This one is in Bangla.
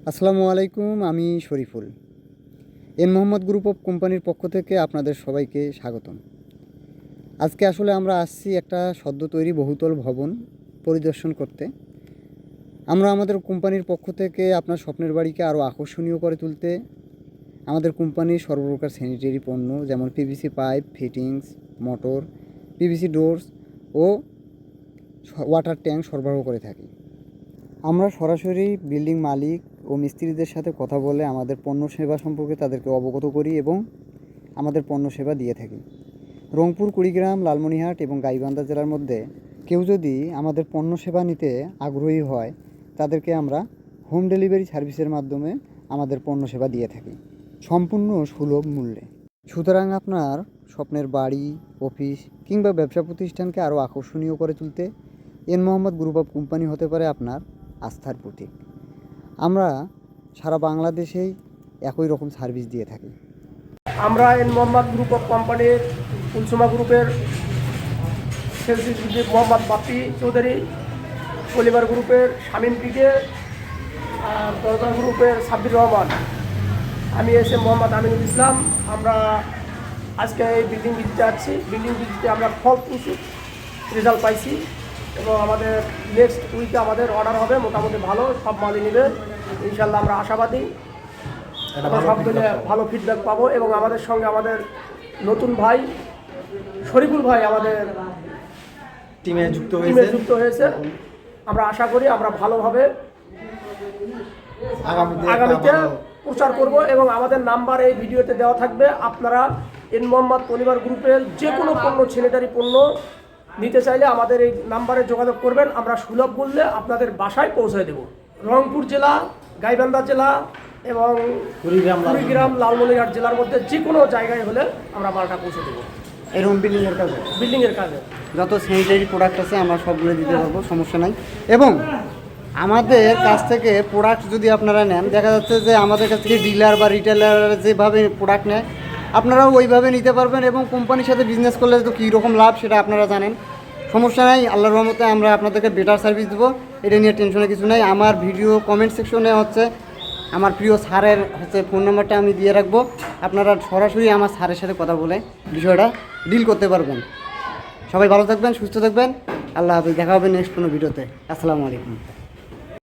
আসসালামু আলাইকুম, আমি Shariful. N Mohammad group of কোম্পানির পক্ষ থেকে আপনাদের সবাইকে স্বাগতম। আজকে আসলে আমরা আসছি একটা সদ্য তৈরি বহুতল ভবন পরিদর্শন করতে। আমরা আমাদের কোম্পানির পক্ষ থেকে আপনার স্বপ্নের বাড়িকে আরও আকর্ষণীয় করে তুলতে আমাদের কোম্পানির সর্বপ্রকার স্যানিটারি পণ্য যেমন PVC pipe, fittings, motor, PVC doors ও ওয়াটার ট্যাঙ্ক সরবরাহ করে থাকি। আমরা সরাসরি বিল্ডিং মালিক ও মিস্ত্রিদের সাথে কথা বলে আমাদের পণ্য সেবা সম্পর্কে তাদেরকে অবগত করি এবং আমাদের পণ্য সেবা দিয়ে থাকি। রংপুর, কুড়িগ্রাম, লালমনিরহাট এবং গাইবান্ধা জেলার মধ্যে কেউ যদি আমাদের পণ্য সেবা নিতে আগ্রহী হয় তাদেরকে আমরা হোম ডেলিভারি সার্ভিসের মাধ্যমে আমাদের পণ্য সেবা দিয়ে থাকি সম্পূর্ণ সুলভ মূল্যে। সুতরাং আপনার স্বপ্নের বাড়ি, অফিস কিংবা ব্যবসা প্রতিষ্ঠানকে আরও আকর্ষণীয় করে তুলতে N Mohammad group of company হতে পারে আপনার আস্থার প্রতীক। আমরা সারা বাংলাদেশেই একই রকম সার্ভিস দিয়ে থাকি। আমরা এন মোহাম্মদ গ্রুপ অফ কোম্পানির কুলসুমা গ্রুপের sales executive Mohammad Bappi Chowdhury, polymer গ্রুপের শামীম পিকে, আর দরজা গ্রুপের সাব্বির রহমান। আমি এসে মোহাম্মদ আমিনুল ইসলাম। আমরা আজকে এই বিল্ডিং ভিজিটে আসছি। বিল্ডিং ভিজিটে আমরা ফলপ্রসূ রেজাল্ট পাইছি এবং আমাদের নেক্সট উইকে আমাদের অর্ডার হবে মোটামুটি ভালো, সব মালই নেবে ইনশাল্লাহ। আমরা আশাবাদী সব মিলে ভালো ফিডব্যাক পাবো এবং আমাদের সঙ্গে আমাদের নতুন ভাই শরীফুল ভাই আমাদের টিমে যুক্ত হয়েছে। আমরা আশা করি আমরা ভালোভাবে আগামীতে প্রচার করব এবং আমাদের নাম্বার এই ভিডিওতে দেওয়া থাকবে। আপনারা এন মোহাম্মদ পলিমার গ্রুপের যে কোনো পণ্য, স্যানিটারি পণ্য নিতে চাইলে আমাদের এই নাম্বারে যোগাযোগ করবেন। আমরা সুলভ মূল্যে আপনাদের বাসায় পৌঁছে দেব। রংপুর জেলা, গাইবান্ধা জেলা এবং কুড়িগ্রাম, লালমনিরহাট জেলার মধ্যে যে কোনো জায়গায় হলে আমরা মালটা পৌঁছে দেবো। এরকম বিল্ডিংয়ের কাজে যত স্যানিটারি প্রোডাক্ট আছে আমরা সবগুলো দিতে পারবো, সমস্যা নাই। এবং আমাদের কাছ থেকে প্রোডাক্ট যদি আপনারা নেন, দেখা যাচ্ছে যে আমাদের কাছ থেকে ডিলার বা রিটেলার যেভাবে প্রোডাক্ট নেয় আপনারাও ওইভাবে নিতে পারবেন এবং কোম্পানির সাথে বিজনেস করলে তো কীরকম লাভ সেটা আপনারা জানেন। সমস্যা নাই, আল্লাহর রহমতে আমরা আপনাদেরকে বেটার সার্ভিস দেবো, এটা নিয়ে টেনশনে কিছু নাই। আমার ভিডিও কমেন্ট সেকশনে আমার প্রিয় স্যারের ফোন নাম্বারটা আমি দিয়ে রাখবো। আপনারা সরাসরি আমার স্যারের সাথে কথা বলে বিষয়টা ডিল করতে পারবেন। সবাই ভালো থাকবেন, সুস্থ থাকবেন। আল্লাহ হাফেজ, দেখা হবে নেক্সট কোনো ভিডিওতে। আসসালামু আলাইকুম।